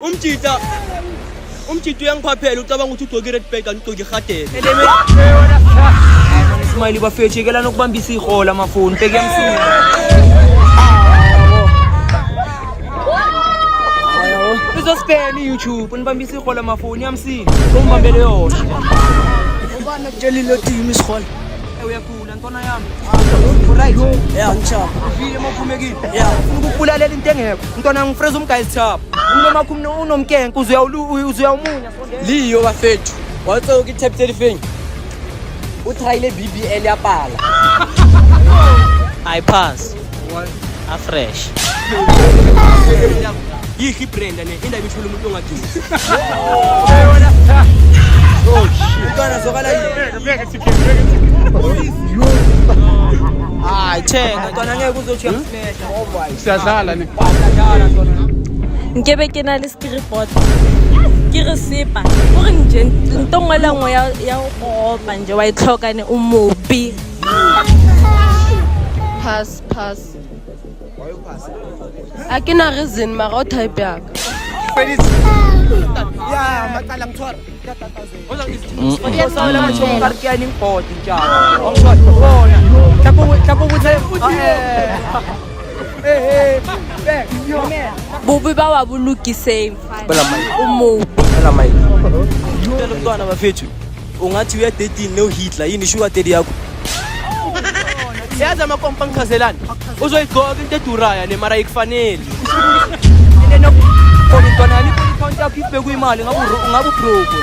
Umjita uyangiphaphela ucabanga ukuthi ugcoke red bag kanti ugcoke ihatela. Smiley bafethu yekela nokubambisa ihola amafoni bheke yamsini. Uzospena iYouTube nibambisa ihola amafoni yamsini. Sombambele yona. Ubani kutshelile team isihola? Uyakhula ntwana yami. Right. Yeah, ngishapa. Ufike maphumekile. Yeah. Ukubulalela into engekho. Ntwana ngifreza umguys top. Unomakhumno unomkenke uzuyawumunya sondela. Liyo bafethu. Watso ke tap telephone. Uthayile BBL yapala. I pass. A fresh. Yihi Brenda ne indaba ithula umuntu ongadini. Oh shit. Ntwana zokala yini? Hayi thenga Ntwana ngeke uzothi uyamsmasha. Siyadlala ne. Badlala ntwana. Nkebe ke na le skripot ke re sepa gore nje ntongwe la ngwe ya go opa nje wa itlhoka ne o mobi Pass. Why you pass? A ke na reason mara o type yaka. Yeah, makala ngithwara. Usawela machongo karikani ngibhodi njalo. Ongishot bona. Hlapho ukuthi back. bobi ba wa bolukiseng Bala mai. o mobi Bala mai. Ngitela umntwana bafethu. Ungathi uya 13 no Hitler yini sugar daddy yakho? Yaza amakompa ngichazelana. Uzoyigcoka into eduraya ne mara ikufanele. Ene no khona ntwana yami khona yakho ibekwe imali ngabu broke.